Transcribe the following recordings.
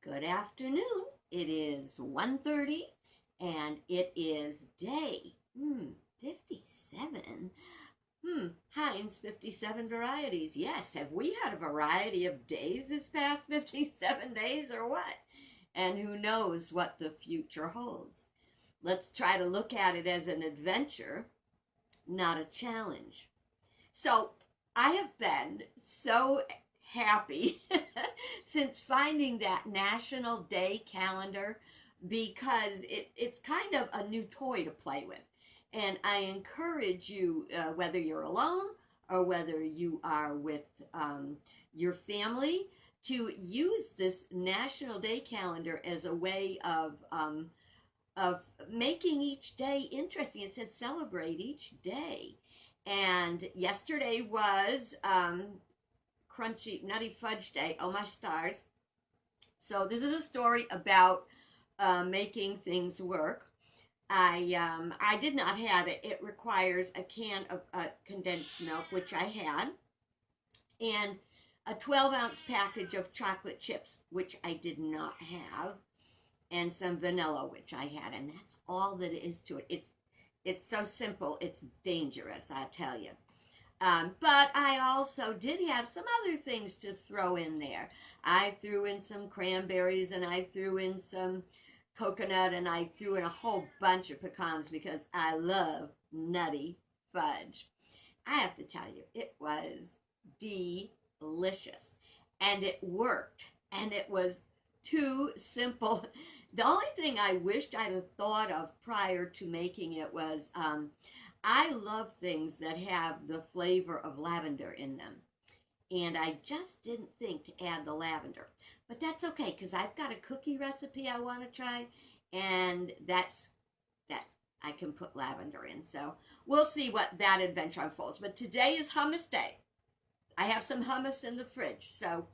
Good afternoon. It is 1:30 and it is day 57. Heinz 57 varieties. Yes, have we had a variety of days this past 57 days or what? And who knows what the future holds. Let's try to look at it as an adventure, not a challenge. So I have been so happy since finding that National Day calendar because it's kind of a new toy to play with. And I encourage you, whether you're alone or whether you are with your family, to use this National Day calendar as a way of making each day interesting. It said celebrate each day. And yesterday was Crunchy Nutty Fudge Day. Oh my stars. So this is a story about making things work. I did not have it. It requires a can of condensed milk, which I had, and a 12-ounce package of chocolate chips, which I did not have, and some vanilla, which I had, and that's all that is to it. It's so simple, it's dangerous, I tell you. But I also did have some other things to throw in there. I threw in some cranberries, and I threw in some coconut, and I threw in a whole bunch of pecans because I love nutty fudge. I have to tell you, it was delicious, and it worked, and it was too simple. The only thing I wished I'd have thought of prior to making it was I love things that have the flavor of lavender in them. And I just didn't think to add the lavender. But that's okay, because I've got a cookie recipe I want to try, and that's I can put lavender in. So we'll see what that adventure unfolds. But today is hummus day. I have some hummus in the fridge. So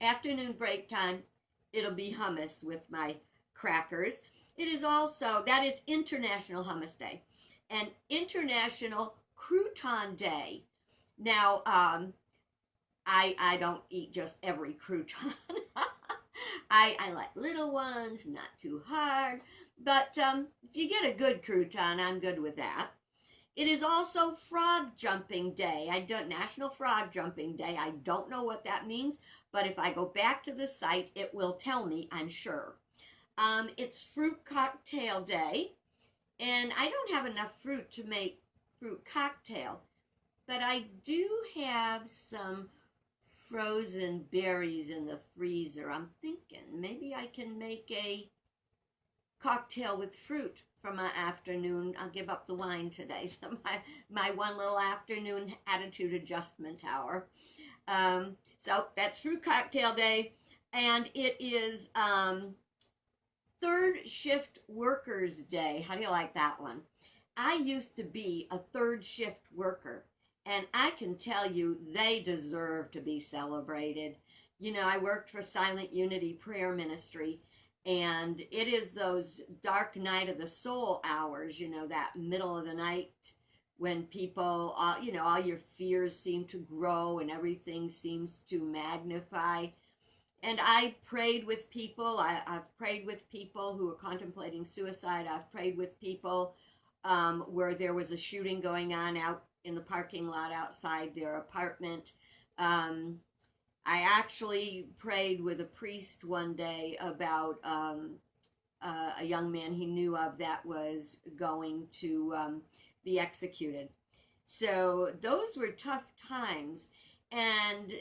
afternoon break time, it'll be hummus with my crackers. It is also, that is International Hummus Day and International Crouton Day. Now, I don't eat just every crouton. I like little ones, not too hard. But if you get a good crouton, I'm good with that. It is also Frog Jumping Day. National Frog Jumping Day. I don't know what that means, but if I go back to the site, it will tell me, I'm sure. It's Fruit Cocktail Day, and I don't have enough fruit to make fruit cocktail, but I do have some frozen berries in the freezer. I'm thinking maybe I can make a cocktail with fruit for my afternoon. I'll give up the wine today, so my one little afternoon attitude adjustment hour. So that's Fruit Cocktail Day, and it is Third Shift Workers Day. How do you like that one? I used to be a third shift worker, and I can tell you they deserve to be celebrated. You know, I worked for Silent Unity Prayer Ministry, and it is those dark night of the soul hours, you know, that middle of the night when people, all your fears seem to grow and everything seems to magnify. And I prayed with people. I've prayed with people who are contemplating suicide. I've prayed with people where there was a shooting going on out in the parking lot outside their apartment. I actually prayed with a priest one day about a young man he knew of that was going to be executed. So those were tough times, and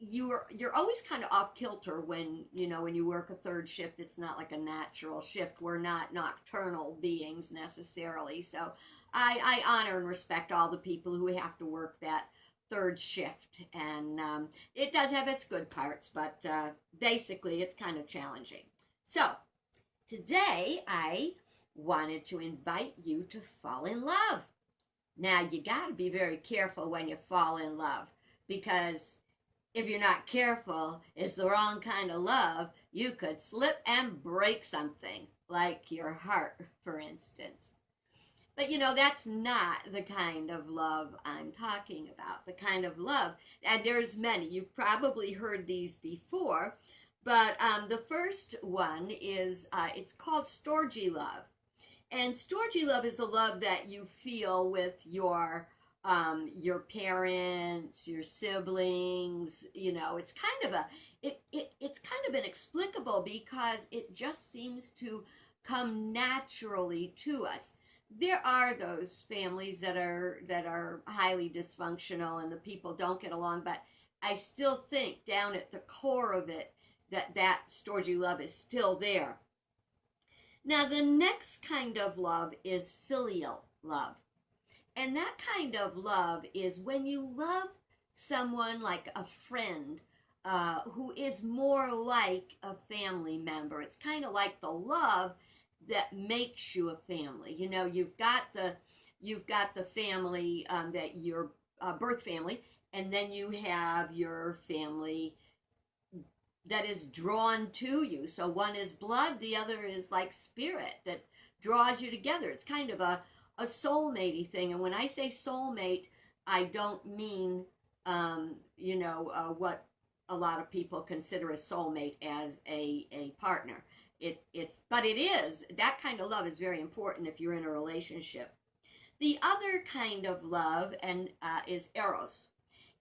you're always kind of off kilter when you work a third shift. It's not like a natural shift. We're not nocturnal beings necessarily. So I honor and respect all the people who have to work that third shift, and it does have its good parts, but basically it's kind of challenging. So today I wanted to invite you to fall in love. Now you got to be very careful when you fall in love, because if you're not careful, it's the wrong kind of love, you could slip and break something, like your heart, for instance. But that's not the kind of love I'm talking about. The kind of love, and there's many, you've probably heard these before, But the first one is, it's called Storgy Love. And Storgy Love is the love that you feel with your parents, your siblings. You know, it's kind of it's kind of inexplicable because it just seems to come naturally to us. There are those families that are highly dysfunctional and the people don't get along, but I still think down at the core of it that storgy love is still there. Now the next kind of love is filial love. And that kind of love is when you love someone like a friend, who is more like a family member. It's kind of like the love that makes you a family. You know, you've got the family, that your birth family, and then you have your family that is drawn to you. So one is blood, the other is like spirit that draws you together. It's kind of a soulmate thing. And when I say soulmate, I don't mean, what a lot of people consider a soulmate as a partner. But it is, that kind of love is very important if you're in a relationship. The other kind of love is eros.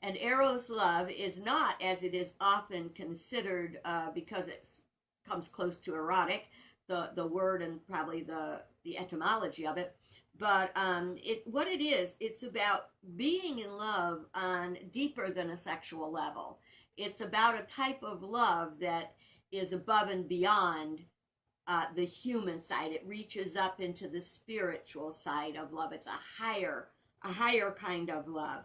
And eros love is not, as it is often considered, because it comes close to erotic, the word and probably the etymology of it. But what it is, it's about being in love on deeper than a sexual level. It's about a type of love that is above and beyond the human side. It reaches up into the spiritual side of love. It's a higher kind of love.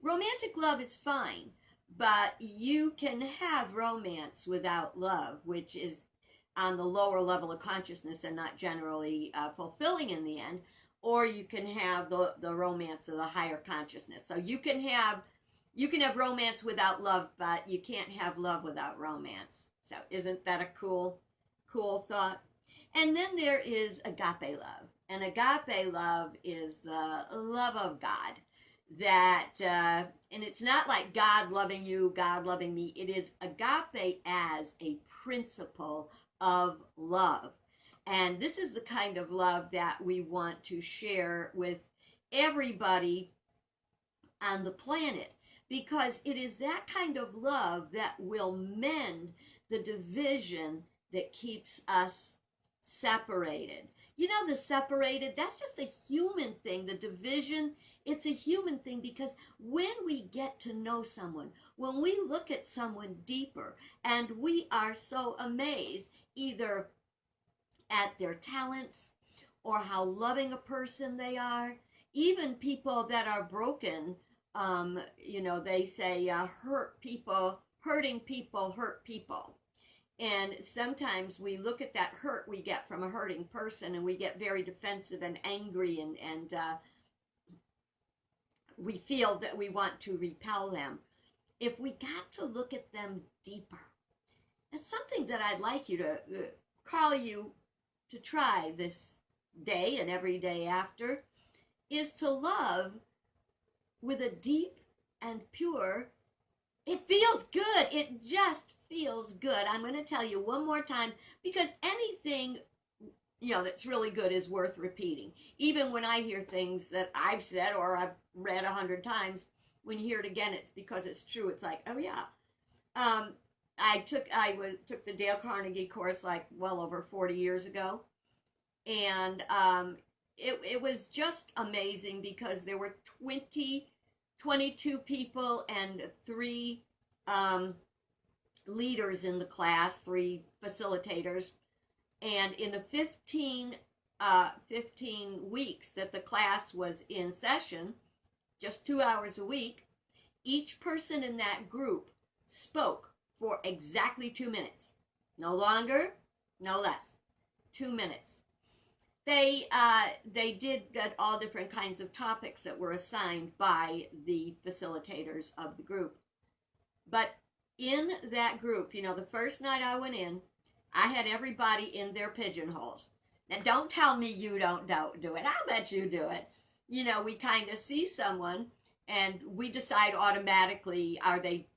Romantic love is fine, but you can have romance without love, which is on the lower level of consciousness and not generally fulfilling in the end. Or you can have the romance of the higher consciousness. So you can have romance without love, but you can't have love without romance. So isn't that a cool thought? And then there is agape love. And agape love is the love of God. That, and it's not like God loving you, God loving me. It is agape as a principle of love. And this is the kind of love that we want to share with everybody on the planet, because it is that kind of love that will mend the division that keeps us separated. You know, the separated, that's just a human thing. The division, it's a human thing, because when we get to know someone, when we look at someone deeper, and we are so amazed either at their talents or how loving a person they are, even people that are broken, they say hurting people hurt people. And sometimes we look at that hurt we get from a hurting person and we get very defensive and angry, and we feel that we want to repel them. If we got to look at them deeper, it's something that I'd like you to call you to try this day and every day after, is to love with a deep and pure, it feels good. It just feels good. I'm going to tell you one more time, because anything, that's really good is worth repeating. Even when I hear things that I've said or I've read 100 times, when you hear it again, it's because it's true. It's like, oh yeah. I took the Dale Carnegie course like well over 40 years ago, and it was just amazing, because there were 22 people and 3 leaders in the class, 3 facilitators, and in the 15 weeks that the class was in session, just 2 hours a week, each person in that group spoke for exactly 2 minutes. No longer, no less. 2 minutes. They did get all different kinds of topics that were assigned by the facilitators of the group. But in that group, the first night I went in, I had everybody in their pigeonholes. Now, don't tell me you don't do it. I'll bet you do it. We kind of see someone and we decide automatically, are they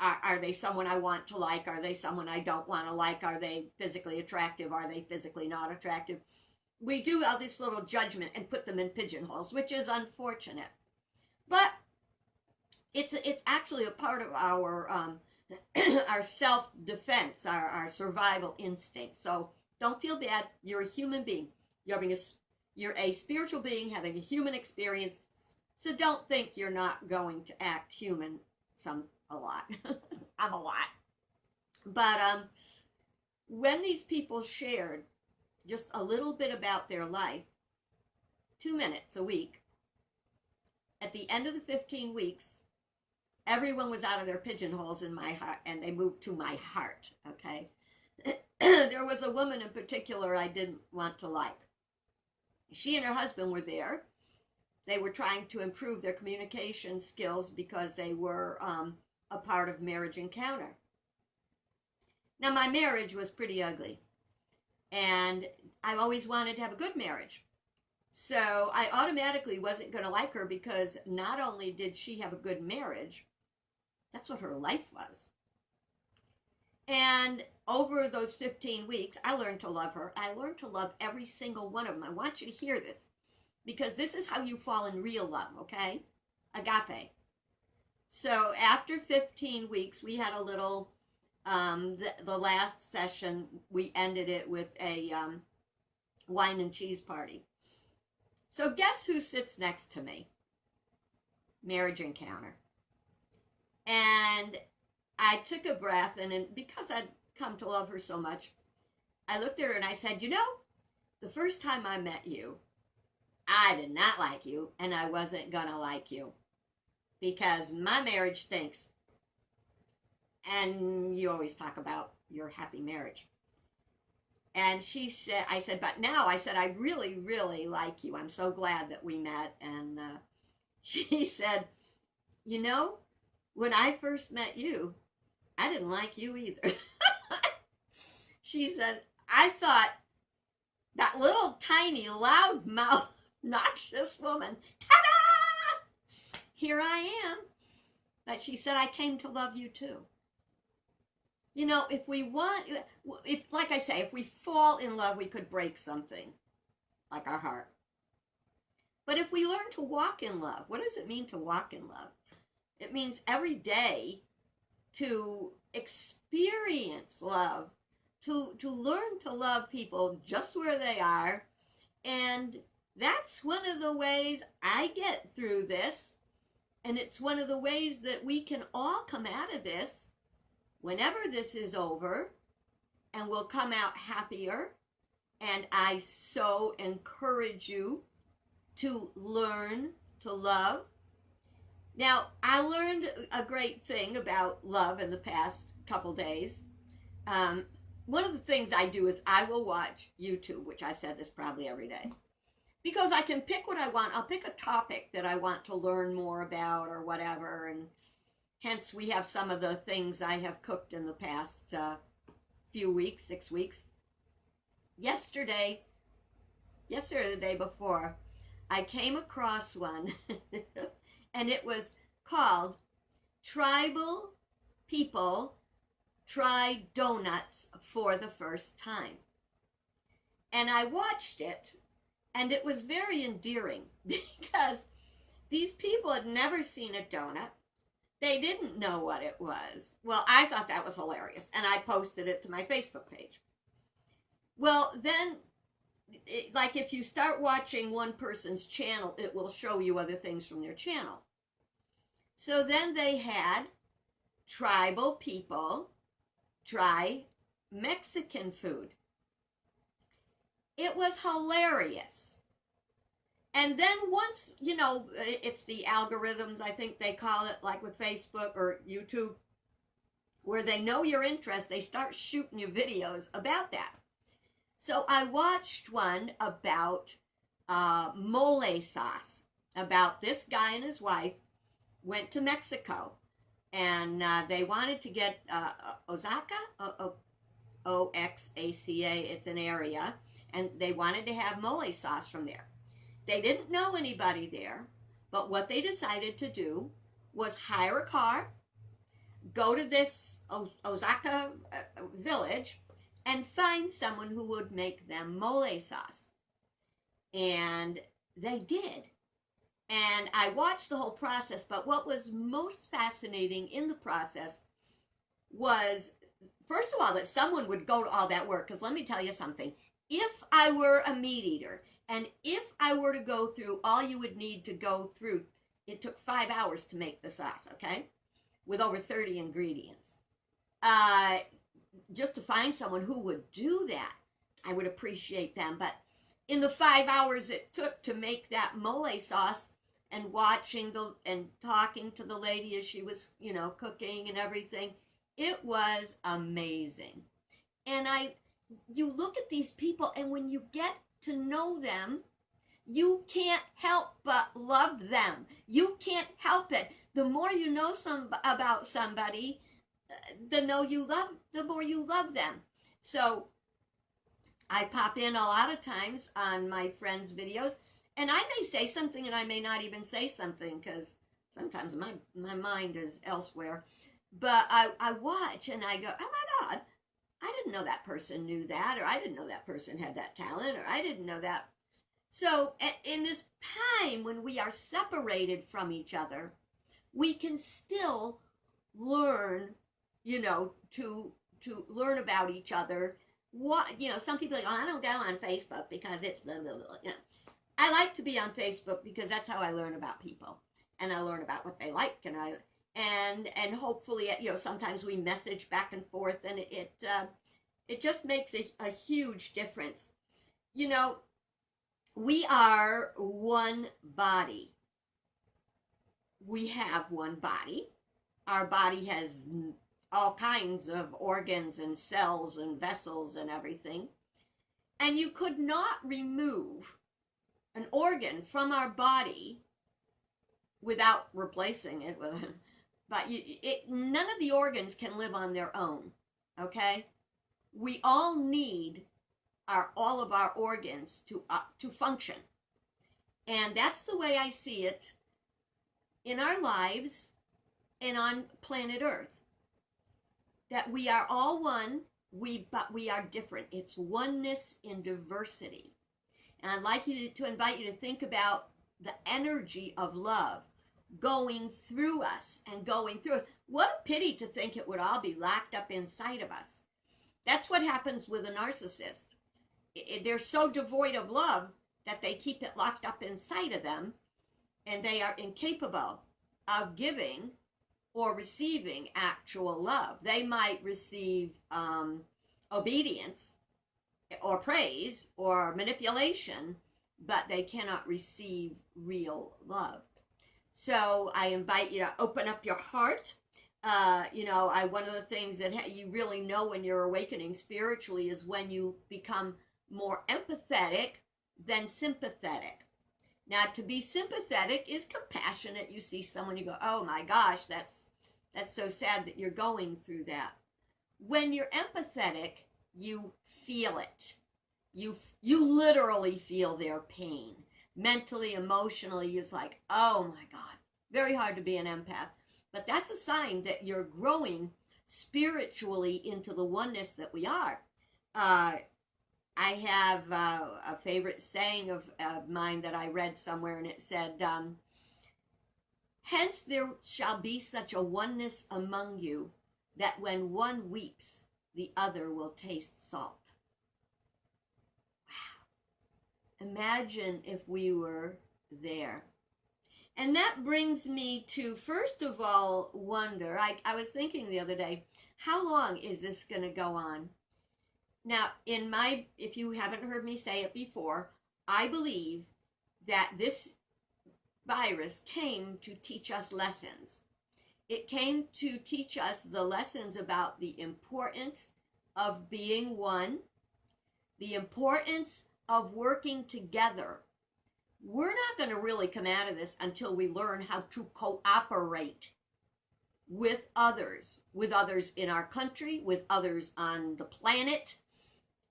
Are they someone I want to like? Are they someone I don't want to like? Are they physically attractive? Are they physically not attractive? We do all this little judgment and put them in pigeonholes, which is unfortunate. But it's actually a part of our our self-defense, our survival instinct. So don't feel bad. You're a human being. You're a spiritual being having a human experience. So don't think you're not going to act human a lot. I'm a lot. But when these people shared just a little bit about their life, 2 minutes a week, at the end of the 15 weeks, everyone was out of their pigeonholes in my heart, and they moved to my heart, okay? There was a woman in particular I didn't want to like. She and her husband were there. They were trying to improve their communication skills because they were a part of Marriage Encounter. Now, my marriage was pretty ugly, and I always wanted to have a good marriage. So I automatically wasn't going to like her because not only did she have a good marriage, that's what her life was. And over those 15 weeks, I learned to love her. I learned to love every single one of them. I want you to hear this, because this is how you fall in real love, okay? Agape. So after 15 weeks, we had a little, the last session, we ended it with a wine and cheese party. So guess who sits next to me? Marriage Encounter. And I took a breath, and because I'd come to love her so much, I looked at her and I said, you know, the first time I met you, I did not like you, and I wasn't going to like you, because my marriage stinks. And you always talk about your happy marriage. And she said, I said, but now, I said, I really, really like you. I'm so glad that we met. And she said, you know, when I first met you, I didn't like you either. She said, I thought that little tiny loudmouth noxious woman, ta-da! Here I am. But she said, I came to love you too. You know, if we want, like I say, if we fall in love, we could break something, like our heart. But if we learn to walk in love, what does it mean to walk in love? It means every day to experience love, to learn to love people just where they are. And that's one of the ways I get through this. And it's one of the ways that we can all come out of this whenever this is over, and we'll come out happier. And I so encourage you to learn to love. Now, I learned a great thing about love in the past couple days. One of the things I do is I will watch YouTube, which I've said this probably every day, because I can pick what I want. I'll pick a topic that I want to learn more about or whatever, and hence we have some of the things I have cooked in the past few weeks, 6 weeks. Yesterday, the day before, I came across one, and it was called Tribal People Try Donuts for the First Time. And I watched it, and it was very endearing because these people had never seen a donut. They didn't know what it was. Well, I thought that was hilarious, and I posted it to my Facebook page. Well, then, like if you start watching one person's channel, it will show you other things from their channel. So then they had tribal people try Mexican food. It was hilarious. And then once, you know, it's the algorithms, I think they call it, like with Facebook or YouTube, where they know your interest, they start shooting you videos about that. So I watched one about mole sauce, about this guy and his wife went to Mexico, and they wanted to get Oaxaca, O-X-A-C-A, it's an area, and they wanted to have mole sauce from there. They didn't know anybody there, but what they decided to do was hire a car, go to this Osaka village and find someone who would make them mole sauce. And they did. And I watched the whole process, but what was most fascinating in the process was, first of all, that someone would go to all that work. Because let me tell you something. If I were a meat eater, and if I were to go through all you would need to go through, it took 5 hours to make the sauce, okay? With over 30 ingredients. Just to find someone who would do that, I would appreciate them. But in the 5 hours it took to make that mole sauce, and watching and talking to the lady as she was, cooking and everything, it was amazing. And you look at these people, and when you get to know them, you can't help but love them. You can't help it. The more you know about somebody, the more you love them. So I pop in a lot of times on my friends' videos, and I may say something and I may not even say something, because sometimes my mind is elsewhere. But I watch and I go, oh my God, I didn't know that person knew that, or I didn't know that person had that talent, or I didn't know that. So in this time when we are separated from each other, we can still learn, to learn about each other. Some people are like, oh, I don't go on Facebook because it's blah, blah, blah. I like to be on Facebook because that's how I learn about people, and I learn about what they like, and hopefully, sometimes we message back and forth, and it just makes a huge difference. We are one body. We have one body. Our body has all kinds of organs and cells and vessels and everything. And you could not remove an organ from our body without replacing it with but none of the organs can live on their own, okay? We all need all of our organs to function. And that's the way I see it in our lives and on planet Earth. That we are all one, but we are different. It's oneness in diversity. And I'd like to invite you to think about the energy of love going through us and going through us. What a pity to think it would all be locked up inside of us. That's what happens with a narcissist. They're so devoid of love that they keep it locked up inside of them, and they are incapable of giving or receiving actual love. They might receive obedience or praise or manipulation, but they cannot receive real love. So I invite you to open up your heart. One of the things that you really know when you're awakening spiritually is when you become more empathetic than sympathetic. Now, to be sympathetic is compassionate. You see someone, you go, oh my gosh, that's so sad that you're going through that. When you're empathetic, you feel it. You literally feel their pain. Mentally, emotionally, it's like, oh my God, very hard to be an empath. But that's a sign that you're growing spiritually into the oneness that we are. I have a favorite saying of mine that I read somewhere, and it said, hence there shall be such a oneness among you that when one weeps, the other will taste salt. Wow. Imagine if we were there. And that brings me to, first of all, wonder. I was thinking the other day, how long is this going to go on? Now, if you haven't heard me say it before, I believe that this virus came to teach us lessons. It came to teach us the lessons about the importance of being one, the importance of working together. We're not going to really come out of this until we learn how to cooperate with others in our country, with others on the planet.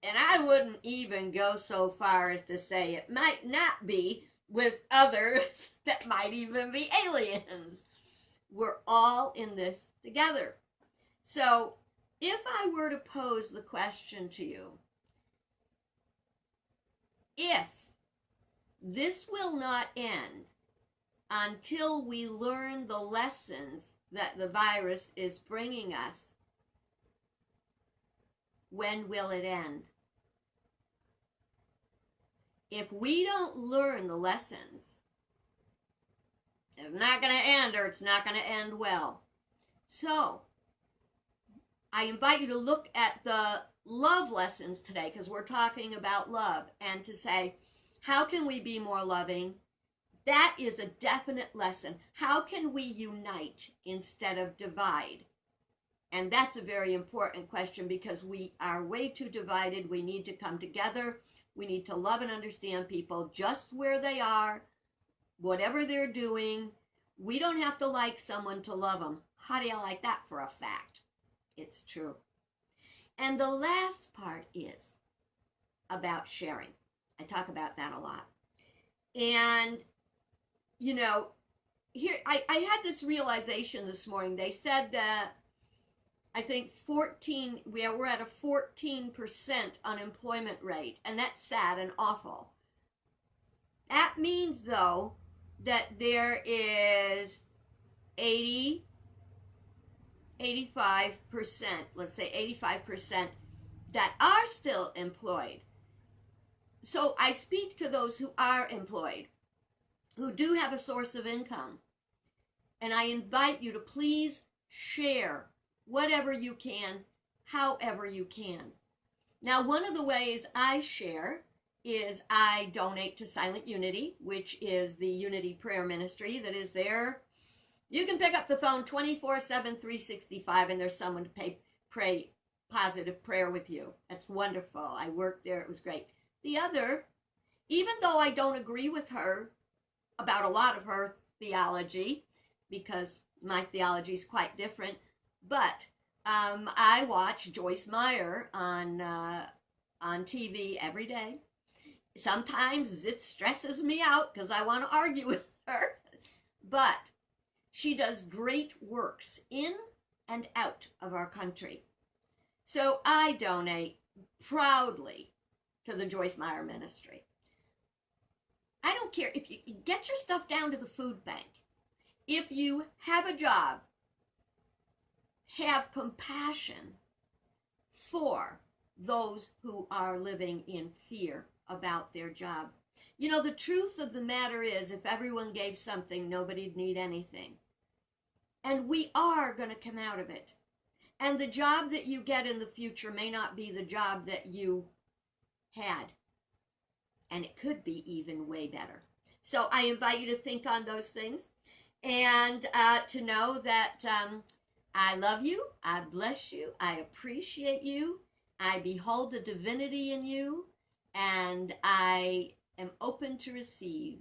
And I wouldn't even go so far as to say it might not be with others that might even be aliens. We're all in this together. So if I were to pose the question to you, if this will not end until we learn the lessons that the virus is bringing us, when will it end? If we don't learn the lessons, it's not going to end, or it's not going to end well. So I invite you to look at the love lessons today, because we're talking about love, and to say, how can we be more loving? That is a definite lesson. How can we unite instead of divide? And that's a very important question, because we are way too divided. We need to come together. We need to love and understand people just where they are, whatever they're doing. We don't have to like someone to love them. How do you like that for a fact? It's true. And the last part is about sharing. I talk about that a lot. And, you know, here I had this realization this morning. They said that I think we're at a 14% unemployment rate, and that's sad and awful. That means, though, that there is 85%, let's say 85%, that are still employed. So I speak to those who are employed, who do have a source of income. And I invite you to please share whatever you can, however you can. Now, one of the ways I share is I donate to Silent Unity, which is the Unity prayer ministry that is there. You can pick up the phone 24/7, 365, and there's someone to pray positive prayer with you. That's wonderful. I worked there. It was great. The other, even though I don't agree with her about a lot of her theology, because my theology is quite different, but I watch Joyce Meyer on TV every day. Sometimes it stresses me out because I want to argue with her, but she does great works in and out of our country. So I donate proudly to the Joyce Meyer ministry. I don't care if you get your stuff down to the food bank. If you have a job, have compassion for those who are living in fear about their job. You know, the truth of the matter is, if everyone gave something, nobody'd need anything. And we are going to come out of it. And the job that you get in the future may not be the job that you had. And it could be even way better. So I invite you to think on those things, and to know that I love you, I bless you, I appreciate you, I behold the divinity in you, and I am open to receive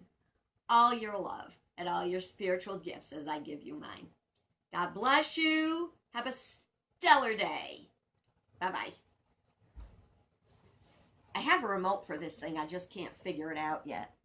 all your love and all your spiritual gifts as I give you mine. God bless you. Have a stellar day. Bye-bye. I have a remote for this thing. I just can't figure it out yet.